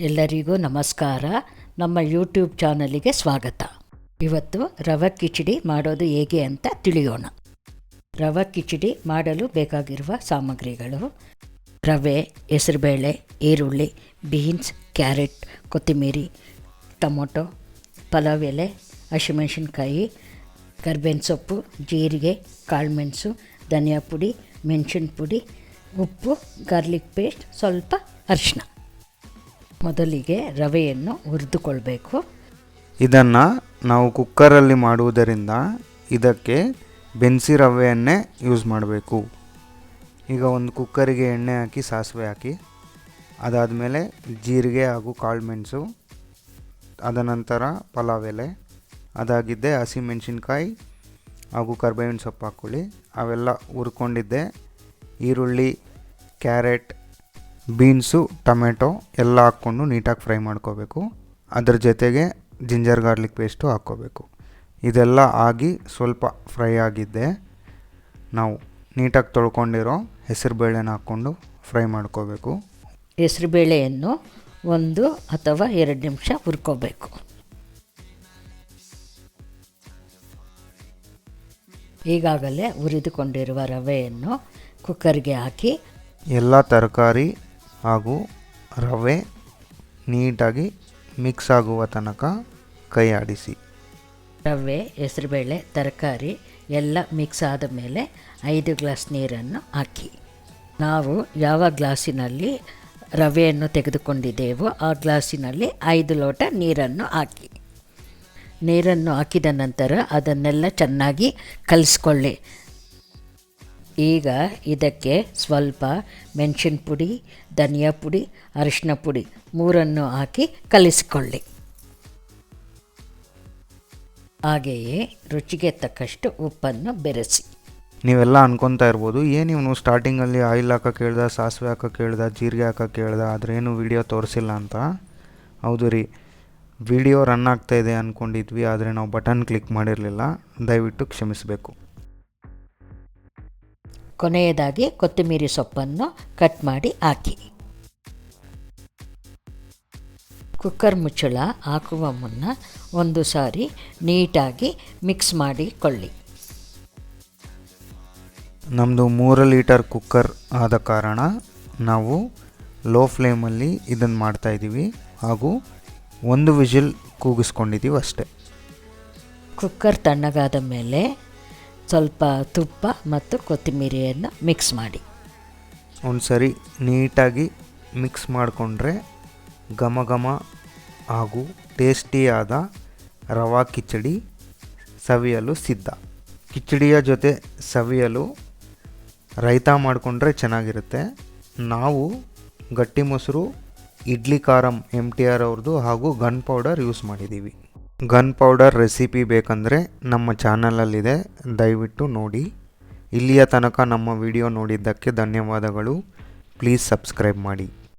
ಎಲ್ಲರಿಗೂ ನಮಸ್ಕಾರ. ನಮ್ಮ ಯೂಟ್ಯೂಬ್ ಚಾನಲಿಗೆ ಸ್ವಾಗತ. ಇವತ್ತು ರವೆ ಕಿಚಡಿ ಮಾಡೋದು ಹೇಗೆ ಅಂತ ತಿಳಿಯೋಣ. ರವೆ ಕಿಚಡಿ ಮಾಡಲು ಬೇಕಾಗಿರುವ ಸಾಮಗ್ರಿಗಳು: ರವೆ, ಹೆಸರುಬೇಳೆ, ಈರುಳ್ಳಿ, ಬೀನ್ಸ್, ಕ್ಯಾರೆಟ್, ಕೊತ್ತಂಬರಿ, ಟೊಮೊಟೊ, ಪಲಾವ್ ಎಲೆ, ಹಸಿಮೆಣಸಿನ್ಕಾಯಿ, ಕರಿಬೇವಿನ ಸೊಪ್ಪು, ಜೀರಿಗೆ, ಕಾಳುಮೆಣಸು, ಧನಿಯಾ ಪುಡಿ, ಮೆಣಸಿನ ಪುಡಿ, ಉಪ್ಪು, ಗಾರ್ಲಿಕ್ ಪೇಸ್ಟ್, ಸ್ವಲ್ಪ ಅರಿಶಿನ. ಮೊದಲಿಗೆ ರವೆಯನ್ನು ಹುರಿದುಕೊಳ್ಬೇಕು. ಇದನ್ನು ನಾವು ಕುಕ್ಕರಲ್ಲಿ ಮಾಡುವುದರಿಂದ ಇದಕ್ಕೆ ಬೆನ್ಸಿ ರವೆಯನ್ನೇ ಯೂಸ್ ಮಾಡಬೇಕು. ಈಗ ಒಂದು ಕುಕ್ಕರಿಗೆ ಎಣ್ಣೆ ಹಾಕಿ ಸಾಸಿವೆ ಹಾಕಿ, ಅದಾದಮೇಲೆ ಜೀರಿಗೆ ಹಾಗೂ ಕಾಳುಮೆಣಸು, ಅದನಂತರ ಪಲಾವ್ ಎಲೆ, ಅದಾಗಿದ್ದೆ ಹಸಿಮೆಣಸಿನ್ಕಾಯಿ ಹಾಗೂ ಕರಿಬೇವಿನ ಸೊಪ್ಪು ಹಾಕ್ಕೊಳ್ಳಿ. ಅವೆಲ್ಲ ಹುರ್ಕೊಂಡಿದ್ದೆ ಈರುಳ್ಳಿ, ಕ್ಯಾರೆಟ್, ಬೀನ್ಸು, ಟೊಮೆಟೊ ಎಲ್ಲ ಹಾಕ್ಕೊಂಡು ನೀಟಾಗಿ ಫ್ರೈ ಮಾಡ್ಕೋಬೇಕು. ಅದ್ರ ಜೊತೆಗೆ ಜಿಂಜರ್ ಗಾರ್ಲಿಕ್ ಪೇಸ್ಟು ಹಾಕ್ಕೋಬೇಕು. ಇದೆಲ್ಲ ಆಗಿ ಸ್ವಲ್ಪ ಫ್ರೈ ಆಗಿದ್ದೆ ನಾವು ನೀಟಾಗಿ ತೊಳ್ಕೊಂಡಿರೋ ಹೆಸರುಬೇಳೆನ ಹಾಕ್ಕೊಂಡು ಫ್ರೈ ಮಾಡ್ಕೋಬೇಕು. ಹೆಸರುಬೇಳೆಯನ್ನು 1 ಅಥವಾ 2 ನಿಮಿಷ ಹುರ್ಕೋಬೇಕು. ಈಗಾಗಲೇ ಹುರಿದುಕೊಂಡಿರುವ ರವೆಯನ್ನು ಕುಕ್ಕರ್ಗೆ ಹಾಕಿ ಎಲ್ಲ ತರಕಾರಿ ಹಾಗೂ ರವೆ ನೀಟಾಗಿ ಮಿಕ್ಸ್ ಆಗುವ ತನಕ ಕೈ ಆಡಿಸಿ. ರವೆ, ಹೆಸರುಬೇಳೆ, ತರಕಾರಿ ಎಲ್ಲ ಮಿಕ್ಸ್ ಆದ ಮೇಲೆ 5 ಗ್ಲಾಸ್ ನೀರನ್ನು ಹಾಕಿ. ನಾವು ಯಾವ ಗ್ಲಾಸಿನಲ್ಲಿ ರವೆಯನ್ನು ತೆಗೆದುಕೊಂಡಿದ್ದೇವೋ ಆ ಗ್ಲಾಸಿನಲ್ಲಿ 5 ಲೋಟ ನೀರನ್ನು ಹಾಕಿ. ನೀರನ್ನು ಹಾಕಿದ ನಂತರ ಅದನ್ನೆಲ್ಲ ಚೆನ್ನಾಗಿ ಕಲಿಸ್ಕೊಳ್ಳಿ. ಈಗ ಇದಕ್ಕೆ ಸ್ವಲ್ಪ ಮೆಣಸಿನ ಪುಡಿ, ಧನಿಯಾ ಪುಡಿ, ಅರಿಶಿನ ಪುಡಿ 3 ಹಾಕಿ ಕಲಿಸಿಕೊಳ್ಳಿ. ಹಾಗೆಯೇ ರುಚಿಗೆ ತಕ್ಕಷ್ಟು ಉಪ್ಪನ್ನು ಬೆರೆಸಿ. ನೀವೆಲ್ಲ ಅನ್ಕೊತಾ ಇರ್ಬೋದು, ಏನು ಇವನು ಸ್ಟಾರ್ಟಿಂಗಲ್ಲಿ ಆಯಿಲ್ ಹಾಕೋಕ್ಕೆ ಹೇಳ್ದ, ಸಾಸಿವೆ ಹಾಕೋಕ್ಕೆ ಹೇಳ್ದ, ಜೀರಿಗೆ ಹಾಕೋಕ್ಕೆ ಹೇಳ್ದ, ಆದ್ರೇನು ವಿಡಿಯೋ ತೋರಿಸಿಲ್ಲ ಅಂತ. ಹೌದು ರೀ, ವಿಡಿಯೋ ರನ್ ಆಗ್ತಾಯಿದೆ ಅಂದ್ಕೊಂಡಿದ್ವಿ, ಆದರೆ ನಾವು ಬಟನ್ ಕ್ಲಿಕ್ ಮಾಡಿರಲಿಲ್ಲ, ದಯವಿಟ್ಟು ಕ್ಷಮಿಸಬೇಕು. ಕೊನೆಯದಾಗಿ ಕೊತ್ತಂಬರಿ ಸೊಪ್ಪನ್ನು ಕಟ್ ಮಾಡಿ ಹಾಕಿ. ಕುಕ್ಕರ್ ಮುಚ್ಚಳ ಹಾಕುವ ಮುನ್ನ ಒಂದು ಸಾರಿ ನೀಟಾಗಿ ಮಿಕ್ಸ್ ಮಾಡಿಕೊಳ್ಳಿ. ನಮ್ಮದು 3 ಲೀಟರ್ ಕುಕ್ಕರ್ ಆದ ಕಾರಣ ನಾವು ಲೋ ಫ್ಲೇಮಲ್ಲಿ ಇದನ್ನು ಮಾಡ್ತಾಯಿದ್ದೀವಿ ಹಾಗೂ 1 ವಿಜಿಲ್ ಕೂಗಿಸ್ಕೊಂಡಿದ್ದೀವಿ ಅಷ್ಟೇ. ಕುಕ್ಕರ್ ತಣ್ಣಗಾದ ಮೇಲೆ ಸ್ವಲ್ಪ ತುಪ್ಪ ಮತ್ತು ಕೊತ್ತಂಬರಿಯನ್ನು ಮಿಕ್ಸ್ ಮಾಡಿ. ಒಂದು ಸರಿ ನೀಟಾಗಿ ಮಿಕ್ಸ್ ಮಾಡಿಕೊಂಡ್ರೆ ಘಮ ಘಮ ಹಾಗೂ ಟೇಸ್ಟಿಯಾದ ರವಾ ಕಿಚಡಿ ಸವಿಯಲು ಸಿದ್ಧ. ಕಿಚಡಿಯ ಜೊತೆ ಸವಿಯಲು ರೈತ ಮಾಡಿಕೊಂಡ್ರೆ ಚೆನ್ನಾಗಿರುತ್ತೆ. ನಾವು ಗಟ್ಟಿ ಮೊಸರು, ಇಡ್ಲಿ ಕಾರಂ MTR ಅವ್ರದ್ದು ಹಾಗೂ ಗನ್ ಪೌಡರ್ ಯೂಸ್ ಮಾಡಿದ್ದೀವಿ. ಗನ್ ಪೌಡರ್ ರೆಸಿಪಿ ಬೇಕಂದರೆ ನಮ್ಮ ಚಾನಲಲ್ಲಿದೆ, ದಯವಿಟ್ಟು ನೋಡಿ. ಇಲ್ಲಿಯ ತನಕ ನಮ್ಮ ವಿಡಿಯೋ ನೋಡಿದ್ದಕ್ಕೆ ಧನ್ಯವಾದಗಳು. ಪ್ಲೀಸ್ ಸಬ್ಸ್ಕ್ರೈಬ್ ಮಾಡಿ.